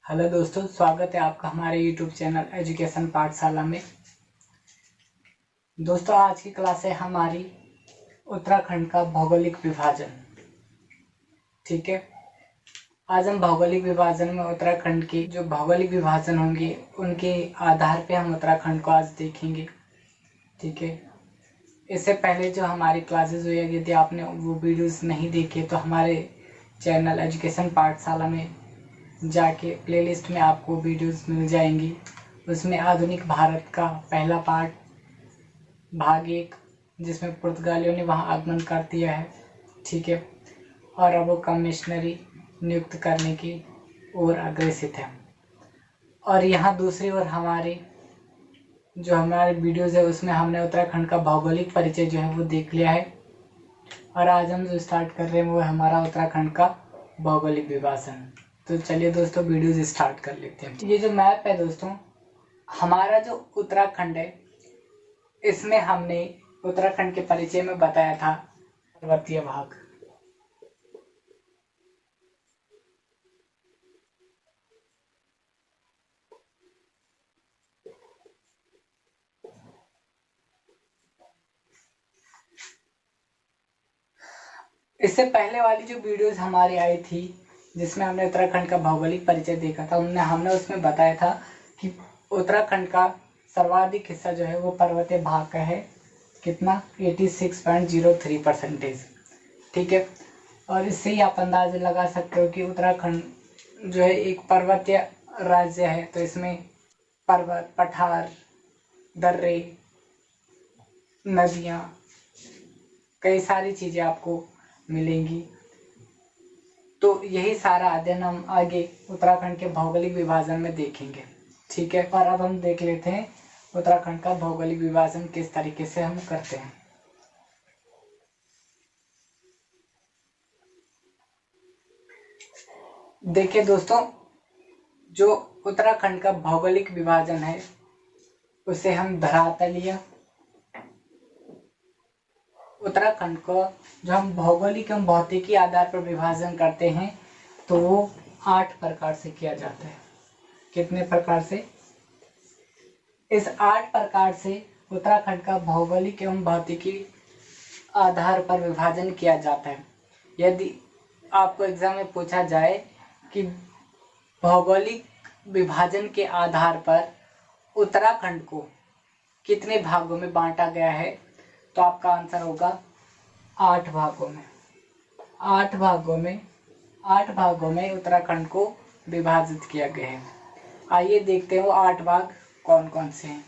Hello दोस्तों, स्वागत है आपका हमारे यूट्यूब चैनल एजुकेशन पाठशाला में। दोस्तों, आज की क्लास है हमारी उत्तराखंड का भौगोलिक विभाजन। ठीक है, आज हम भौगोलिक विभाजन में उत्तराखंड के जो भौगोलिक विभाजन होंगे उनके आधार पे हम उत्तराखंड को आज देखेंगे। ठीक है, इससे पहले जो हमारी क्लासेस हुई, यदि आपने वो वीडियोस नहीं देखे तो हमारे चैनल एजुकेशन पाठशाला में जाके प्लेलिस्ट में आपको वीडियोस मिल जाएंगी। उसमें आधुनिक भारत का पहला पार्ट भाग 1, जिसमें पुर्तगालियों ने वहां आगमन कर दिया है। ठीक है, और अब वो कमिश्नरी नियुक्त करने की ओर अग्रसित है। और यहाँ दूसरी ओर हमारे वीडियोस है उसमें हमने उत्तराखंड का भौगोलिक परिचय जो है वो देख लिया है। और आज हम जो स्टार्ट कर रहे हैं वो है हमारा उत्तराखंड का भौगोलिक विभाजन। तो चलिए दोस्तों, वीडियोस स्टार्ट कर लेते हैं। ये जो मैप है दोस्तों, हमारा जो उत्तराखंड है इसमें हमने उत्तराखंड के परिचय में बताया था पर्वतीय भाग। इससे पहले वाली जो वीडियोस हमारी आई थी जिसमें हमने उत्तराखंड का भौगोलिक परिचय देखा था, हमने उसमें बताया था कि उत्तराखंड का सर्वाधिक हिस्सा जो है वो पर्वतीय भाग का है। कितना? 86.03%। ठीक है, और इससे ही आप अंदाजा लगा सकते हो कि उत्तराखंड जो है एक पर्वतीय राज्य है। तो इसमें पर्वत, पठार, दर्रे, नदियाँ, कई सारी चीज़ें आपको मिलेंगी। तो यही सारा अध्ययन हम आगे उत्तराखंड के भौगोलिक विभाजन में देखेंगे। ठीक है, और अब हम देख लेते हैं उत्तराखंड का भौगोलिक विभाजन किस तरीके से हम करते हैं। देखिए दोस्तों, जो उत्तराखंड का भौगोलिक विभाजन है उसे हम धरातलीय उत्तराखंड को जो हम भौगोलिक एवं भौतिकी आधार पर विभाजन करते हैं तो वो 8 प्रकार से किया जाता है। कितने प्रकार से? इस 8 प्रकार से उत्तराखंड का भौगोलिक एवं भौतिकी आधार पर विभाजन किया जाता है। यदि आपको एग्जाम में पूछा जाए कि भौगोलिक विभाजन के आधार पर उत्तराखंड को कितने भागों में बांटा गया है, तो आपका आंसर होगा 8 भागों में। 8 भागों में उत्तराखंड को विभाजित किया गया है। आइए देखते हैं वो 8 भाग कौन कौन से हैं।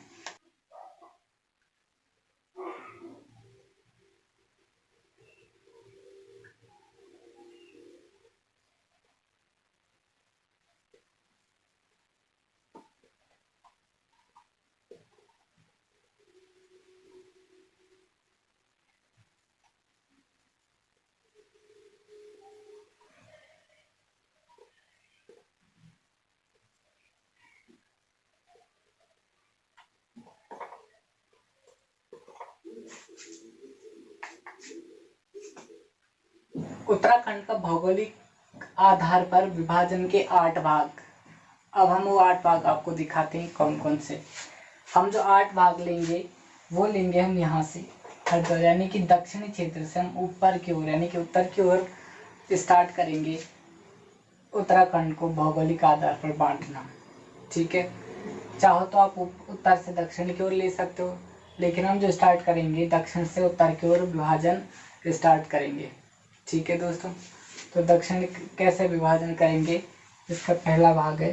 उत्तराखंड का भौगोलिक आधार पर विभाजन के 8 भाग। अब हम वो 8 भाग आपको दिखाते हैं कौन कौन से। हम जो 8 भाग लेंगे वो लेंगे हम यहाँ से हरिद्वार, यानी कि दक्षिणी क्षेत्र से हम ऊपर की ओर यानी कि उत्तर की ओर स्टार्ट करेंगे उत्तराखंड को भौगोलिक आधार पर बांटना। ठीक है, चाहो तो आप उत्तर से दक्षिण की ओर ले सकते हो, लेकिन हम जो स्टार्ट करेंगे दक्षिण से उत्तर की ओर विभाजन स्टार्ट करेंगे। ठीक है दोस्तों, तो दक्षिण कैसे विभाजन करेंगे, इसका पहला भाग है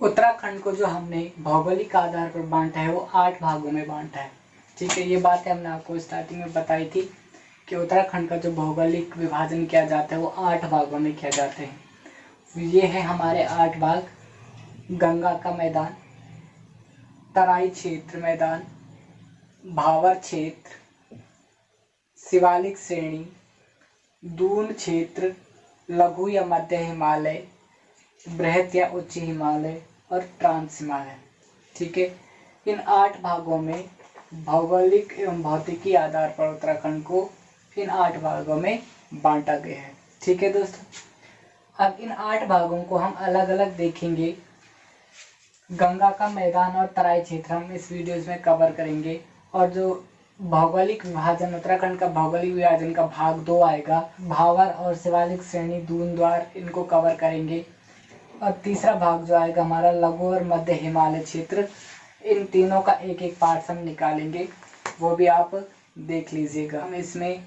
उत्तराखंड को जो हमने भौगोलिक आधार पर बांटा है वो 8 भागों में बांटा है। ठीक है, ये बातें हमने आपको स्टार्टिंग में बताई थी कि उत्तराखंड का जो भौगोलिक विभाजन किया जाता है वो 8 भागों में किया जाता है। ये है हमारे 8 भाग। गंगा का मैदान, तराई क्षेत्र मैदान, भावर क्षेत्र, शिवालिक श्रेणी, दून क्षेत्र, लघु या मध्य हिमालय, बृहत या उच्च हिमालय और ट्रांस हिमालय। ठीक है, इन 8 भागों में भौगोलिक एवं भौतिकी आधार पर उत्तराखंड को इन 8 भागों में बांटा गया है। ठीक है दोस्तों, अब इन 8 भागों को हम अलग अलग देखेंगे। गंगा का मैदान और तराई क्षेत्र हम इस वीडियोस में कवर करेंगे, और जो भौगोलिक विभाजन, उत्तराखंड का भौगोलिक विभाजन का भाग 2 आएगा, भावर और शिवालिक श्रेणी, दून द्वार, इनको कवर करेंगे। और तीसरा भाग जो आएगा हमारा लघु और मध्य हिमालय क्षेत्र, इन तीनों का एक एक पार्ट हम निकालेंगे, वो भी आप देख लीजिएगा। हम इसमें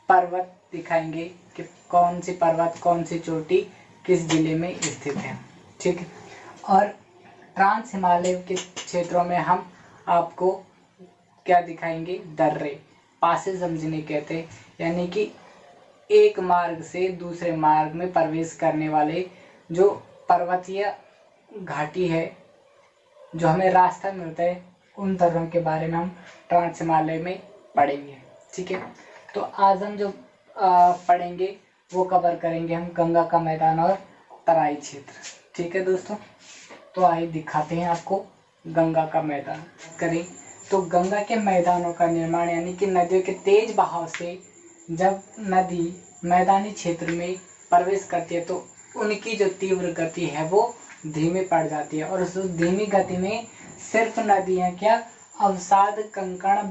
पर्वत दिखाएंगे कि कौन सी पर्वत, कौन सी चोटी किस जिले में स्थित है। ठीक है, और ट्रांस हिमालय के क्षेत्रों में हम आपको क्या दिखाएंगे, दर्रे, पासेज हम जिन्हें कहते हैं, यानी कि एक मार्ग से दूसरे मार्ग में प्रवेश करने वाले जो पर्वतीय घाटी है, जो हमें रास्ता मिलता है, उन दर्रों के बारे में हम ट्रांस हिमालय में पढ़ेंगे। ठीक है, तो आज हम जो पढ़ेंगे वो कवर करेंगे हम गंगा का मैदान और तराई क्षेत्र। ठीक है दोस्तों, तो आइए दिखाते हैं आपको गंगा का मैदान। करें तो गंगा के मैदानों का निर्माण, यानी कि नदियों के तेज बहाव से जब नदी मैदानी क्षेत्र में प्रवेश करती है तो उनकी जो तीव्र गति है वो धीमी पड़ जाती है, और उस धीमी गति में सिर्फ नदियाँ क्या, अवसाद, कंकड़,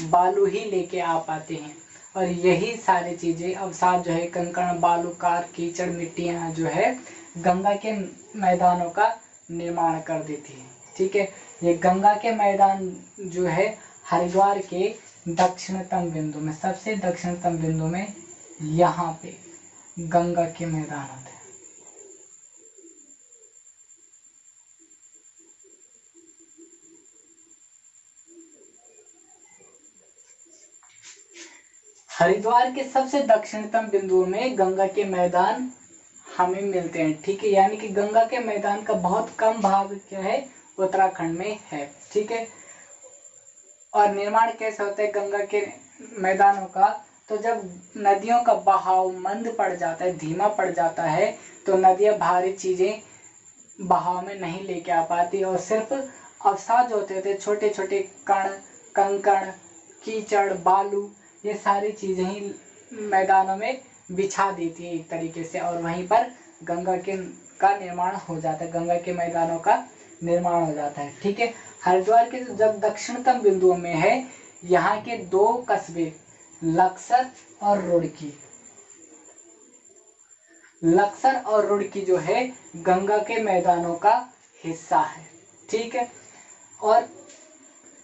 बालू ही लेके आ पाते हैं। और यही सारी चीज़ें, अवसाद जो है, कंकड़, बालू, कार, कीचड़, मिट्टियाँ जो है, गंगा के मैदानों का निर्माण कर देती है। ठीक है, ये गंगा के मैदान जो है हरिद्वार के दक्षिणतम बिंदु में, सबसे दक्षिणतम बिंदु में यहाँ पे गंगा के मैदान होते हैं। हरिद्वार के सबसे दक्षिणतम बिंदु में गंगा के मैदान हमें मिलते हैं। ठीक है, यानी कि गंगा के मैदान का बहुत कम भाग क्या है, उत्तराखंड में है। ठीक है, और निर्माण कैसे होता है गंगा के मैदानों का, तो जब नदियों का बहाव मंद पड़ जाता है, धीमा पड़ जाता है, तो नदियाँ भारी चीजें बहाव में नहीं लेके आ पाती, और सिर्फ अवसाद जो होते थे, छोटे छोटे कण, कंकड़, कीचड़, बालू, ये सारी चीजें ही मैदानों में बिछा देती है एक तरीके से, और वहीं पर गंगा का निर्माण हो जाता है, गंगा के मैदानों का निर्माण हो जाता है। ठीक है, हरिद्वार के जब दक्षिणतम बिंदुओं में है, यहाँ के 2 कस्बे लक्सर और रुड़की, लक्सर और रुड़की जो है गंगा के मैदानों का हिस्सा है। ठीक है, और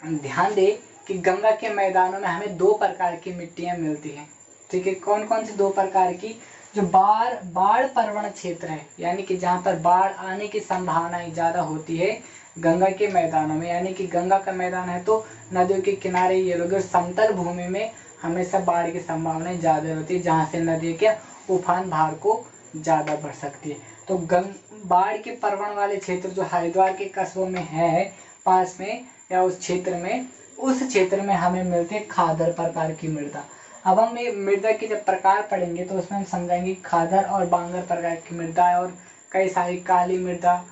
ध्यान दे कि गंगा के मैदानों में हमें 2 प्रकार की मिट्टियां मिलती हैं। ठीक है, कौन कौन सी 2 प्रकार की, जो बाढ़ प्रवण क्षेत्र है, यानी कि जहाँ पर बाढ़ आने की संभावनाएं ज़्यादा होती है गंगा के मैदानों में, यानी कि गंगा का मैदान है तो नदियों के किनारे ये लोग, समतल भूमि में हमेशा बाढ़ की संभावनाएं ज़्यादा होती है, जहाँ से नदी के उफान भार को ज़्यादा बढ़ सकती है। तो बाढ़ के प्रवण वाले क्षेत्र जो हरिद्वार के कस्बों में है, पास में या उस क्षेत्र में हमें मिलती है खादर प्रकार की मृदा। अब हम ये मृदा के जब प्रकार पढ़ेंगे तो उसमें हम समझेंगे खादर और बांगर प्रकार की मृदा है, और कई सारी काली मृदा,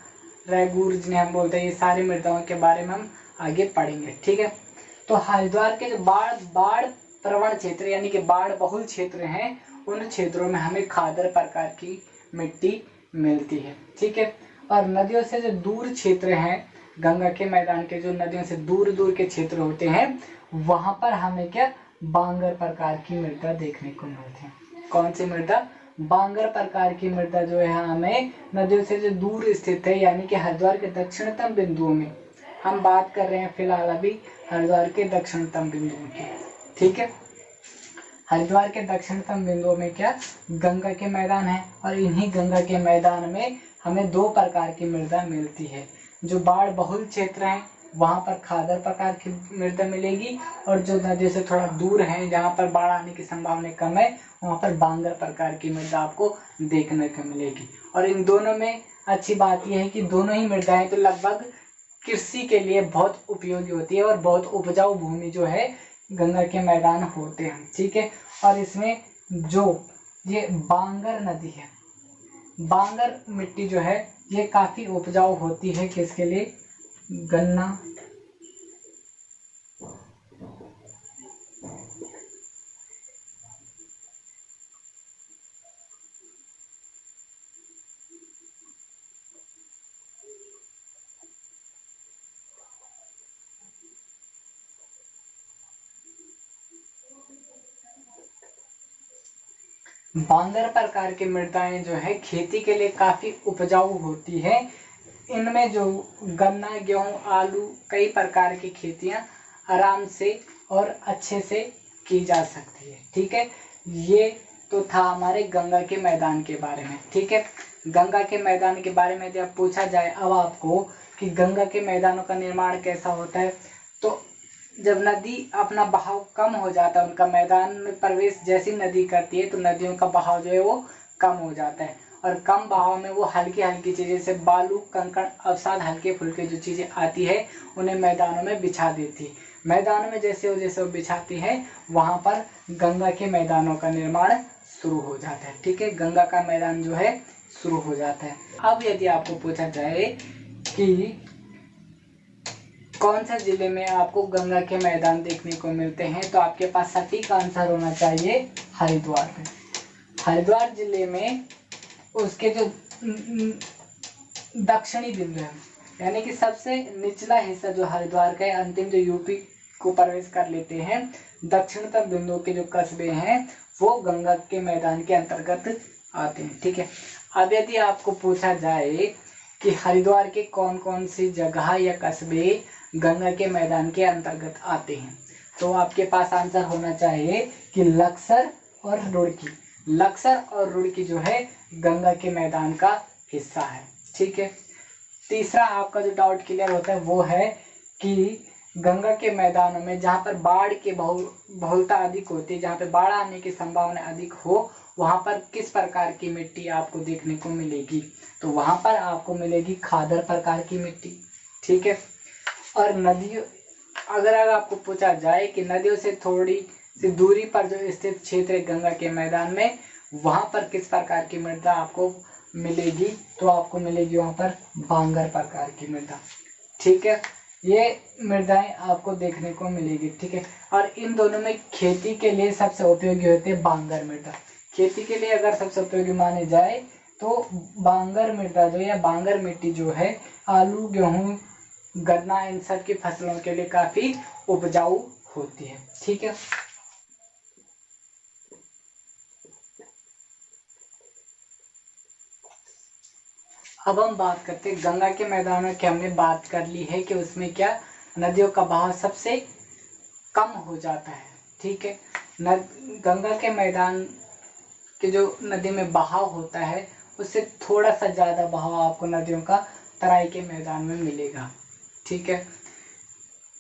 रैगूर जिन्हें हम बोलते हैं, ये सारी मृदाओं के बारे में हम आगे पढ़ेंगे। ठीक है, तो हरिद्वार के जो बाढ़ प्रवण क्षेत्र, यानी कि बाढ़ बहुल क्षेत्र हैं, उन क्षेत्रों में हमें खादर प्रकार की मिट्टी मिलती है। ठीक है, और नदियों से जो दूर क्षेत्र हैं, गंगा के मैदान के जो नदियों से दूर दूर के क्षेत्र होते हैं, वहां पर हमें क्या, बांगर प्रकार की मृदा देखने को मिलती है। कौन सी मृदा, बांगर प्रकार की मृदा जो है हमें नदियों से जो दूर स्थित है, यानी कि हरिद्वार के दक्षिणतम बिंदुओं में हम बात कर रहे हैं फिलहाल अभी हरिद्वार के दक्षिणतम बिंदुओं की। ठीक है, हरिद्वार के दक्षिणतम बिंदुओं में क्या, गंगा के मैदान है, और इन्हीं गंगा के मैदान में हमें 2 प्रकार की मृदा मिलती है। जो बाढ़ बहुल क्षेत्र है वहाँ पर खादर प्रकार की मृदा मिलेगी, और जो नदी से थोड़ा दूर है जहाँ पर बाढ़ आने की संभावना कम है वहाँ पर बांगर प्रकार की मृदा आपको देखने को मिलेगी। और इन दोनों में अच्छी बात यह है कि दोनों ही मृदाएं तो लगभग कृषि के लिए बहुत उपयोगी होती है और बहुत उपजाऊ भूमि जो है गंगा के मैदान होते हैं। ठीक है, और इसमें जो ये बांगर नदी है, बांगर मिट्टी जो है ये काफी उपजाऊ होती है। किसके लिए? गन्ना बांगर प्रकार की मृदाएं जो है खेती के लिए काफी उपजाऊ होती है। इनमें जो गन्ना, गेहूं, आलू, कई प्रकार की खेतियां आराम से और अच्छे से की जा सकती है। ठीक है, ये तो था हमारे गंगा के मैदान के बारे में। ठीक है, गंगा के मैदान के बारे में जब पूछा जाए अब आपको कि गंगा के मैदानों का निर्माण कैसा होता है, तो जब नदी अपना बहाव कम हो जाता है, उनका मैदान में प्रवेश जैसी नदी करती है तो नदियों का बहाव जो है वो कम हो जाता है, और कम बहाव में वो हल्की हल्की चीजें जैसे बालू, कंकड़, अवसाद, हल्के फुल्के जो चीजें आती है उन्हें मैदानों में बिछा देती। मैदानों में जैसे वो बिछाती है वहां पर गंगा के मैदानों का निर्माण शुरू हो जाता है। ठीक है, गंगा का मैदान जो है शुरू हो जाता है। अब यदि आपको पूछा जाए कि कौन से जिले में आपको गंगा के मैदान देखने को मिलते हैं, तो आपके पास सटीक आंसर होना चाहिए हरिद्वार में। हरिद्वार जिले में उसके जो दक्षिणी बिंदु है, यानी कि सबसे निचला हिस्सा जो हरिद्वार का है, अंतिम जो यूपी को प्रवेश कर लेते हैं, दक्षिणतम बिंदु के जो कस्बे हैं वो गंगा के मैदान के अंतर्गत आते हैं। ठीक है, अब यदि आपको पूछा जाए कि हरिद्वार के कौन कौन सी जगह या कस्बे गंगा के मैदान के अंतर्गत आते हैं, तो आपके पास आंसर होना चाहिए कि लक्सर और रुड़की। लक्सर और रुड़की जो है गंगा के मैदान का हिस्सा है। ठीक है, तीसरा आपका जो डाउट क्लियर होता है वो है कि गंगा के मैदानों में जहाँ पर बाढ़ की बहुलता अधिक होती है, जहाँ पर बाढ़ आने की संभावना अधिक हो, वहां पर किस प्रकार की मिट्टी आपको देखने को मिलेगी, तो वहां पर आपको मिलेगी खादर प्रकार की मिट्टी। ठीक है, और नदियों, अगर आपको पूछा जाए कि नदियों से थोड़ी सी दूरी पर जो स्थित क्षेत्र है गंगा के मैदान में, वहां पर किस प्रकार की मृदा आपको मिलेगी, तो आपको मिलेगी वहां पर बांगर प्रकार की मृदा। ठीक है, ये मृदाएं आपको देखने को मिलेगी। ठीक है, और इन दोनों में खेती के लिए सबसे उपयोगी होती है बांगर मृदा। खेती के लिए अगर सबसे उपयोगी माने जाए तो बांगर मृदा जो या बांगर मिट्टी जो है आलू, गेहूं, गन्ना, इन सब की फसलों के लिए काफी उपजाऊ होती है। ठीक है, अब हम बात करते हैं गंगा के मैदानों की। हमने बात कर ली है कि उसमें क्या नदियों का बहाव सबसे कम हो जाता है। ठीक है, गंगा के मैदान के जो नदी में बहाव होता है उससे थोड़ा सा ज्यादा बहाव आपको नदियों का तराई के मैदान में मिलेगा। ठीक है,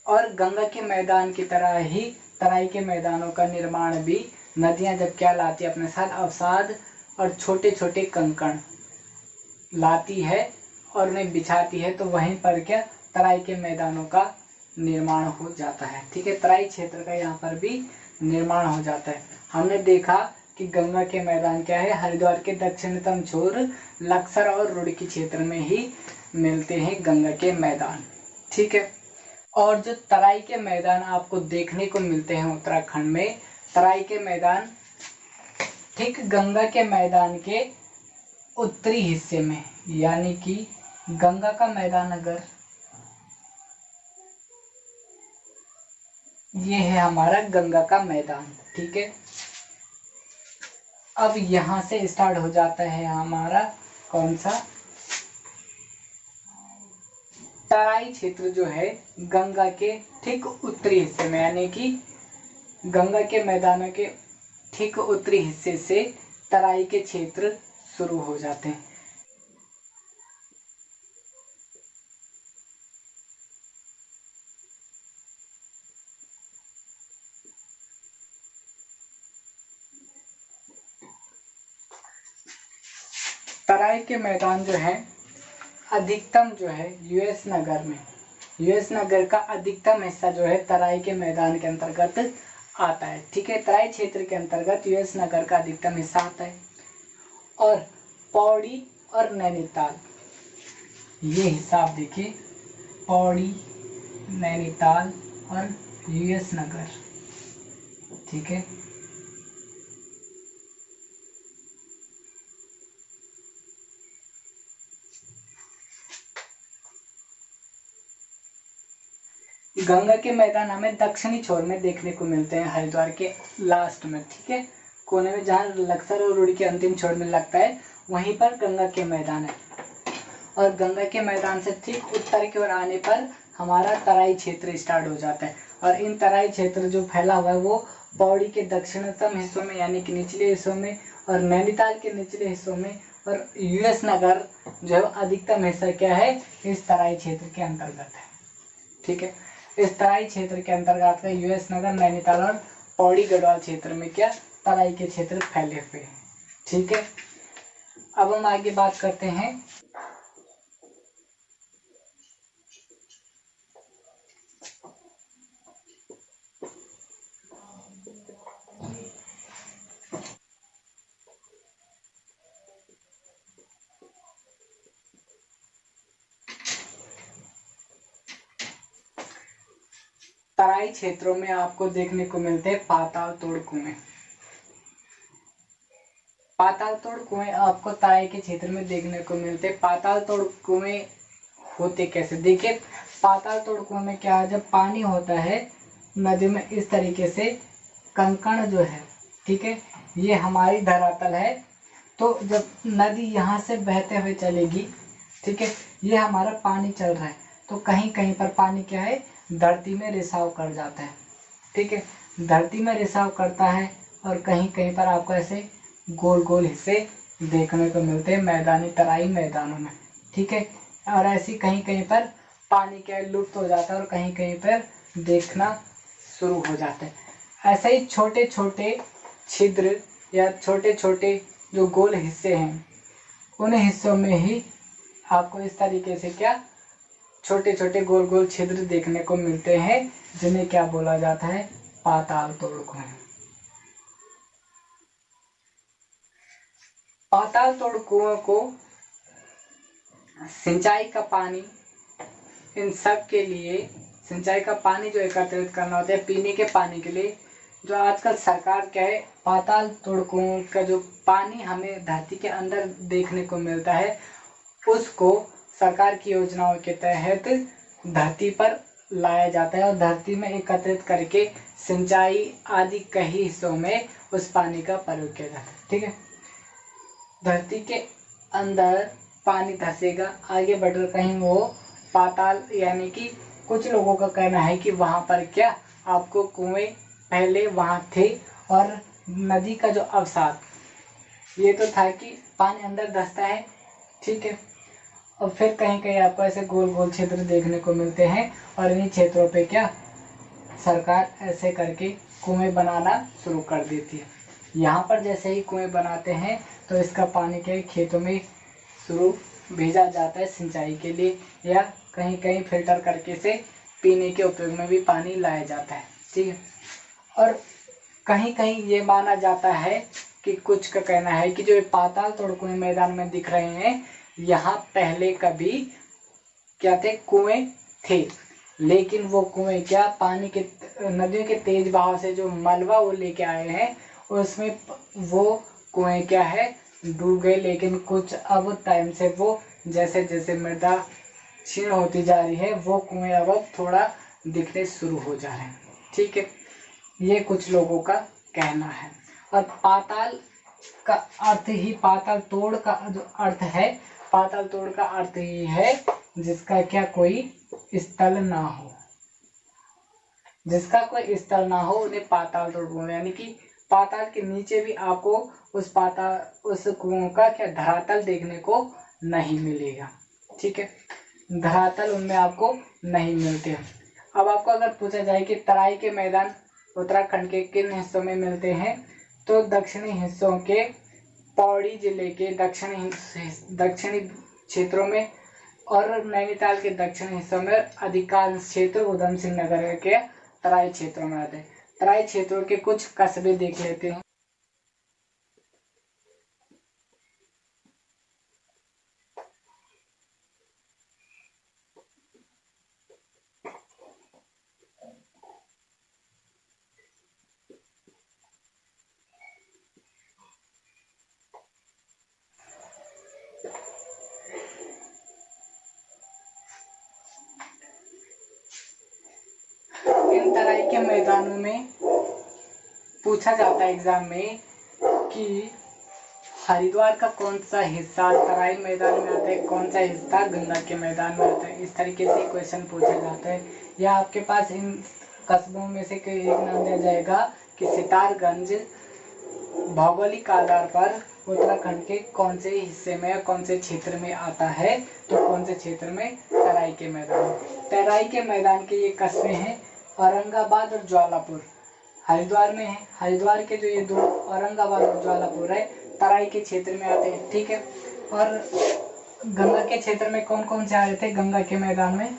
और गंगा के मैदान की तरह ही तराई के मैदानों का निर्माण भी नदियां जब क्या लाती है अपने साथ, अवसाद और छोटे छोटे कंकड़ लाती है और उन्हें बिछाती है, तो वहीं पर क्या तराई के मैदानों का निर्माण हो जाता है। ठीक है, तराई क्षेत्र का यहाँ पर भी निर्माण हो जाता है। हमने देखा कि गंगा के मैदान क्या है, हरिद्वार के दक्षिणतम छोर लक्सर और रुड़की क्षेत्र में ही मिलते हैं गंगा के मैदान। ठीक है, और जो तराई के मैदान आपको देखने को मिलते हैं उत्तराखंड में, तराई के मैदान ठीक गंगा के मैदान के उत्तरी हिस्से में, यानी कि गंगा का मैदान अगर ये है हमारा गंगा का मैदान। ठीक है, अब यहां से स्टार्ट हो जाता है हमारा कौन सा तराई क्षेत्र जो है गंगा के ठीक उत्तरी हिस्से में, यानी कि गंगा के मैदानों के ठीक उत्तरी हिस्से से तराई के क्षेत्र शुरू हो जाते हैं। तराई के मैदान जो है अधिकतम जो है यूएस नगर का अधिकतम हिस्सा जो है तराई के मैदान के अंतर्गत आता है। ठीक है, तराई क्षेत्र के अंतर्गत यूएस नगर का अधिकतम हिस्सा आता है। और पौड़ी और नैनीताल, ये हिसाब देखिए, पौड़ी, नैनीताल और यूएस नगर। ठीक है, गंगा के मैदान हमें दक्षिणी छोर में देखने को मिलते हैं, हरिद्वार के लास्ट में। ठीक है, कोने में जहाँ लक्सर और रुड़ी के अंतिम छोर में लगता है वहीं पर गंगा के मैदान है। और गंगा के मैदान से ठीक उत्तर की ओर आने पर हमारा तराई क्षेत्र स्टार्ट हो जाता है। और इन तराई क्षेत्र जो फैला हुआ है वो पौड़ी के दक्षिणतम हिस्सों में यानी कि निचले हिस्सों में, और नैनीताल के निचले हिस्सों में, और यूएस नगर जो है अधिकतम हिस्सा क्या है, इस तराई क्षेत्र के अंतर्गत है। ठीक है, इस तराई क्षेत्र के अंतर्गत है यूएस नगर, नैनीताल और पौड़ी गढ़वाल क्षेत्र में क्या तराई के क्षेत्र फैले हुए हैं। ठीक है, अब हम आगे बात करते हैं तराई क्षेत्रों में आपको देखने को मिलते हैं पाताल तोड़ कुएं। पाताल तोड़ कुएं आपको तराई के क्षेत्र में देखने को मिलते हैं। पाताल तोड़ कुएं होते कैसे, देखिए पाताल तोड़ कुएं में क्या है, जब पानी होता है नदी में इस तरीके से कंकड़ जो है, ठीक है, ये हमारी धरातल है। तो जब नदी यहाँ से बहते हुए चलेगी, ठीक है, ये हमारा पानी चल रहा है, तो कहीं कहीं पर पानी क्या है, धरती में रिसाव कर जाता है। ठीक है, धरती में रिसाव करता है और कहीं कहीं पर आपको ऐसे गोल गोल हिस्से देखने को मिलते हैं मैदानी तराई मैदानों में। ठीक है, और ऐसी कहीं कहीं पर पानी क्या लुप्त हो जाता है और कहीं कहीं पर देखना शुरू हो जाता है। ऐसे ही छोटे छोटे छिद्र या छोटे छोटे जो गोल हिस्से हैं, उन हिस्सों में ही आपको इस तरीके से क्या छोटे छोटे गोल गोल छिद्र देखने को मिलते हैं, जिन्हें क्या बोला जाता है, पाताल तोड़ कुएं। पाताल तोड़ कुओं को सिंचाई का पानी, इन सब के लिए सिंचाई का पानी जो एकत्रित करना होता है पीने के पानी के लिए, जो आजकल सरकार क्या है, पाताल तोड़ कुओं का जो पानी हमें धरती के अंदर देखने को मिलता है, उसको सरकार की योजनाओं के तहत धरती पर लाया जाता है और धरती में एकत्रित करके सिंचाई आदि कई हिस्सों में उस पानी का प्रयोग किया जाता है। ठीक है, धरती के अंदर पानी धंसेगा, आगे बढ़कर कहीं वो पाताल, यानी कि कुछ लोगों का कहना है कि वहाँ पर क्या आपको कुएं पहले वहाँ थे और नदी का जो अवसाद ये तो था कि पानी अंदर धंसता है। ठीक है, और फिर कहीं कहीं आपको ऐसे गोल गोल क्षेत्र देखने को मिलते हैं और इन्हीं क्षेत्रों पे क्या सरकार ऐसे करके कुएं बनाना शुरू कर देती है। यहाँ पर जैसे ही कुएं बनाते हैं तो इसका पानी के खेतों में शुरू भेजा जाता है सिंचाई के लिए, या कहीं कहीं फिल्टर करके से पीने के उपयोग में भी पानी लाया जाता है। ठीक है, और कहीं कहीं ये माना जाता है कि कुछ का कहना है कि जो पाताल तोड़ कुएं मैदान में दिख रहे हैं, यहाँ पहले कभी क्या थे, कुएं थे, लेकिन वो कुएं क्या पानी के नदियों के तेज बहाव से जो मलबा वो लेके आए हैं उसमें वो कुएं क्या है डूब गए। लेकिन कुछ अब टाइम से वो जैसे जैसे मृदा क्षीण होती जा रही है वो कुएं अब थोड़ा दिखने शुरू हो जा रहे हैं। ठीक है, ये कुछ लोगों का कहना है। और पाताल का अर्थ ही, पाताल तोड़ का जो अर्थ है, पाताल तोड़ का अर्थ ही है जिसका क्या कोई स्थल ना हो, जिसका कोई स्थल ना हो उन्हें पाताल तोड़ बोलते हैं। यानी कि पाताल के नीचे भी आपको उस कुओं का क्या धरातल देखने को नहीं मिलेगा। ठीक है, धरातल उनमें आपको नहीं मिलते। अब आपको अगर पूछा जाए कि तराई के मैदान उत्तराखंड के किन हिस्सों में मिलते हैं, तो दक्षिणी हिस्सों के पौड़ी जिले के दक्षिणी क्षेत्रों में और नैनीताल के दक्षिणी हिस्सों में अधिकांश क्षेत्र उधम सिंह नगर के तराई क्षेत्रों में आते हैं। तराई क्षेत्रों के कुछ कस्बे देख लेते हैं। इन तराई के मैदानों में पूछा जाता है एग्जाम में कि हरिद्वार का कौन सा हिस्सा तराई मैदान में आता है, कौन सा हिस्सा गंगा के मैदान में आता है। इस तरीके से क्वेश्चन पूछा जाता है। या आपके पास इन कस्बों में से कोई एक नाम दिया जाएगा कि सितारगंज भौगोलिक आधार पर उत्तराखंड के कौन से हिस्से में या कौन से क्षेत्र में आता है, तो कौन से क्षेत्र में, तराई के मैदान। तराई के मैदान के ये कस्बे हैं औरंगाबाद और ज्वालापुर, हरिद्वार में है। हरिद्वार के जो ये दो औरंगाबाद और ज्वालापुर है तराई के क्षेत्र में आते हैं, ठीक है। और गंगा के क्षेत्र में कौन कौन से आ रहे थे गंगा के मैदान में?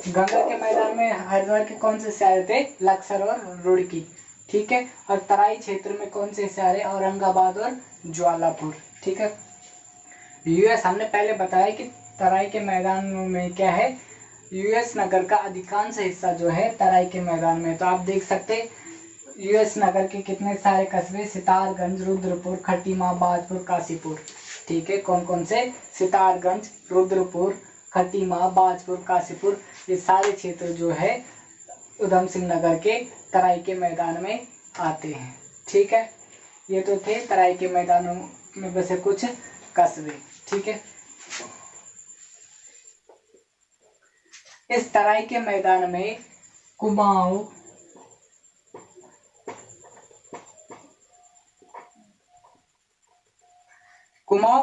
गंगा के मैदान में हरिद्वार के कौन से आ रहे थे? लक्सर और रुड़की, ठीक है। और तराई क्षेत्र में कौन से आ रहे? औरंगाबाद और ज्वालापुर, ठीक है। यूएस हमने पहले बताया कि तराई के मैदान में क्या है, यूएस नगर का अधिकांश हिस्सा जो है तराई के मैदान में। तो आप देख सकते यूएस नगर के कितने सारे कस्बे, सितारगंज, रुद्रपुर, खटीमा, बाजपुर, काशीपुर, ठीक है। कौन कौन से? सितारगंज, रुद्रपुर, खटीमा, बाजपुर, काशीपुर, ये सारे क्षेत्र जो है उधम सिंह नगर के तराई के मैदान में आते हैं, ठीक है। ये तो थे तराई के मैदानों में बसे कुछ कस्बे, ठीक है। इस तराई के मैदान में कुमाऊं,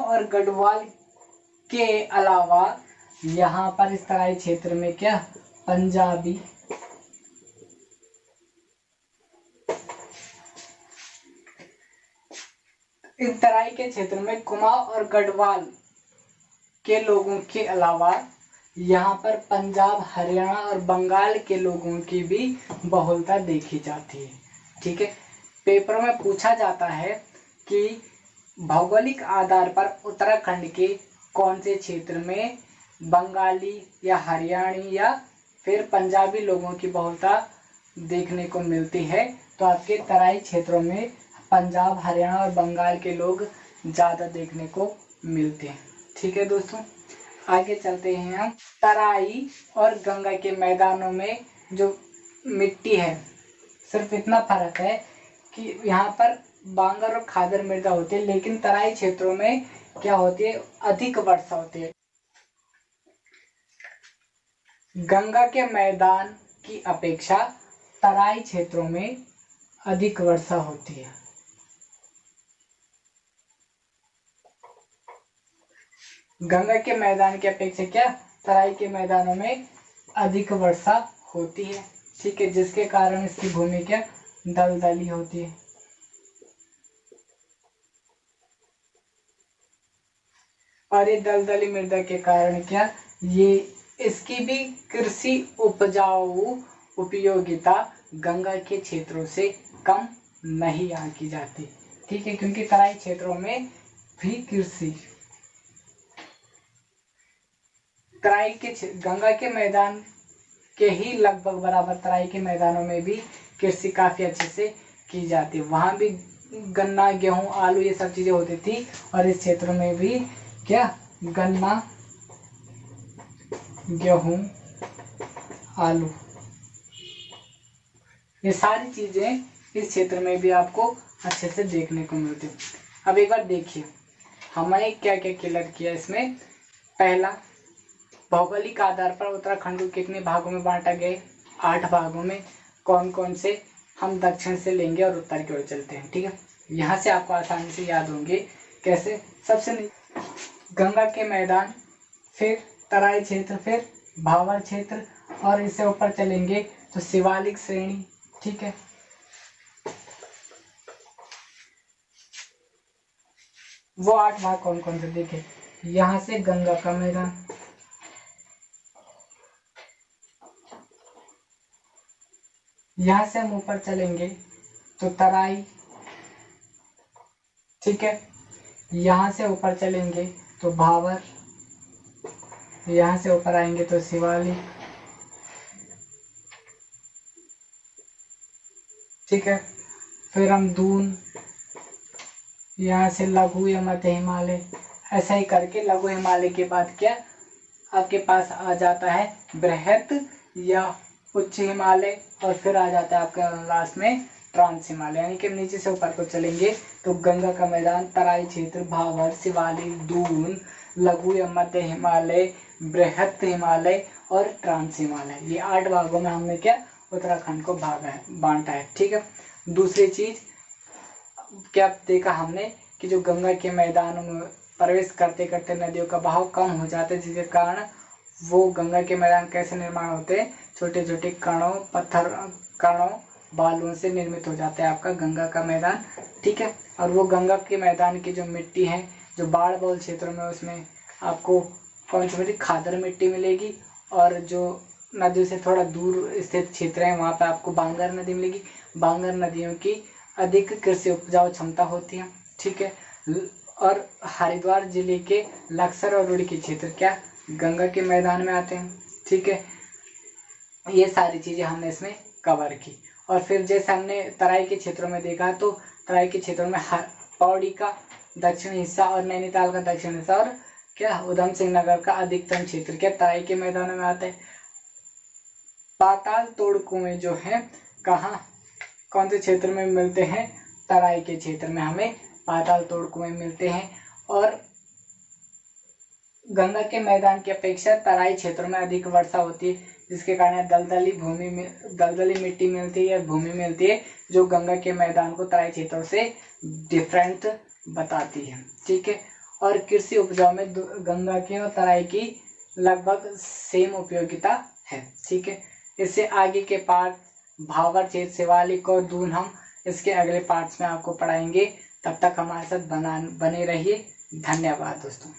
और गढ़वाल के अलावा यहाँ पर इस तराई क्षेत्र में क्या, पंजाबी, इस तराई के क्षेत्र में कुमाऊं और गढ़वाल के लोगों के अलावा यहाँ पर पंजाब, हरियाणा और बंगाल के लोगों की भी बहुलता देखी जाती है, ठीक है। पेपर में पूछा जाता है कि भौगोलिक आधार पर उत्तराखंड के कौन से क्षेत्र में बंगाली या हरियाणी या फिर पंजाबी लोगों की बहुलता देखने को मिलती है, तो आपके तराई क्षेत्रों में पंजाब, हरियाणा और बंगाल के लोग ज़्यादा देखने को मिलते हैं, ठीक है दोस्तों। आगे चलते हैं हम। तराई और गंगा के मैदानों में जो मिट्टी है सिर्फ इतना फर्क है कि यहाँ पर बांगर और खादर मृदा होती है, लेकिन तराई क्षेत्रों में क्या होती है, अधिक वर्षा होती है। गंगा के मैदान की अपेक्षा तराई क्षेत्रों में अधिक वर्षा होती है। गंगा के मैदान की अपेक्षा क्या, तराई के मैदानों में अधिक वर्षा होती है, ठीक है, जिसके कारण इसकी भूमि क्या, दलदली होती है। और ये दलदली मृदा के कारण क्या, ये इसकी भी कृषि उपजाऊ उपयोगिता गंगा के क्षेत्रों से कम नहीं आंकी जाती, ठीक है, क्योंकि तराई क्षेत्रों में भी कृषि, तराई के गंगा के मैदान के ही लगभग बराबर तराई के मैदानों में भी कृषि काफी अच्छे से की जाती है। वहां भी गन्ना, गेहूं, आलू ये सब चीजें होती थी, और इस क्षेत्र में भी क्या, गन्ना, गेहूं, आलू, ये सारी चीजें इस क्षेत्र में भी आपको अच्छे से देखने को मिलती है। अब एक बार देखिए हमने क्या क्या क्लियर किया इसमें। पहला, भौगोलिक आधार पर उत्तराखंड को कितने भागों में बांटा गया, 8 भागों में। कौन कौन से, हम दक्षिण से लेंगे और उत्तर की ओर चलते हैं, ठीक है। यहाँ से आपको आसानी से याद होंगे कैसे। सबसे गंगा के मैदान, फिर तराई क्षेत्र, फिर भावर क्षेत्र, और इससे ऊपर चलेंगे तो शिवालिक श्रेणी, ठीक है। वो 8 भाग कौन कौन से देखे। यहाँ से गंगा का मैदान, यहाँ से हम ऊपर चलेंगे तो तराई, ठीक है। यहाँ से ऊपर चलेंगे तो भावर, यहाँ से ऊपर आएंगे तो शिवालिक, ठीक है। फिर हम दून, यहाँ से लघु या मध्य हिमालय, ऐसा ही करके लघु हिमालय के बाद क्या आपके पास आ जाता है बृहत या उच्च हिमालय, और फिर आ जाता है आपका लास्ट में ट्रांस हिमालय। यानी कि नीचे से ऊपर को चलेंगे तो गंगा का मैदान, तराई क्षेत्र, भावर, शिवालिक, दून, लघु या मध्य हिमालय, बृहत हिमालय और ट्रांस हिमालय, ये 8 भागों में हमने क्या उत्तराखंड को बांटा है, ठीक है। दूसरी चीज क्या देखा हमने कि जो गंगा के मैदान में प्रवेश करते करते नदियों का बहाव कम हो जाता है, जिसके कारण वो गंगा के मैदान कैसे निर्माण होते हैं, छोटे छोटे कणों, पत्थर कणों, बालुओं से निर्मित हो जाता है आपका गंगा का मैदान, ठीक है। और वो गंगा के मैदान की जो मिट्टी है, जो बाढ़ बहुल क्षेत्रों में, उसमें आपको कौन सी मिट्टी, खादर मिट्टी मिलेगी, और जो नदियों से थोड़ा दूर स्थित क्षेत्र है वहाँ पे आपको बांगर नदी मिलेगी। बांगर नदियों की अधिक कृषि उपजाऊ क्षमता होती है, ठीक है। और हरिद्वार जिले के लक्सर और रुड़की क्षेत्र क्या गंगा के मैदान में आते हैं, ठीक है। ये सारी चीजें हमने इसमें कवर की। और फिर जैसे हमने तराई के क्षेत्रों में देखा, तो तराई के क्षेत्रों में पौड़ी का दक्षिणी हिस्सा और नैनीताल का दक्षिण हिस्सा और क्या उधम सिंह नगर का अधिकतम क्षेत्र क्या तराई के मैदानों में आता है। पाताल तोड़ कुएं जो है कहाँ कौन से क्षेत्र में मिलते हैं, तराई के क्षेत्र में हमें पाताल तोड़ कुएं मिलते हैं। और गंगा के मैदान की अपेक्षा तराई क्षेत्रों में अधिक वर्षा होती है, जिसके कारण दलदली मिट्टी मिलती है, भूमि मिलती है, जो गंगा के मैदान को तराई क्षेत्रों से डिफरेंट बताती है, ठीक है। और कृषि उपजाऊ में गंगा की और तराई की लगभग सेम उपयोगिता है, ठीक है। इससे आगे के पार्ट भावर क्षेत्र, शिवालिक और दून हम इसके अगले पार्ट्स में आपको पढ़ाएंगे। तब तक हमारे साथ बने रहिए। धन्यवाद दोस्तों।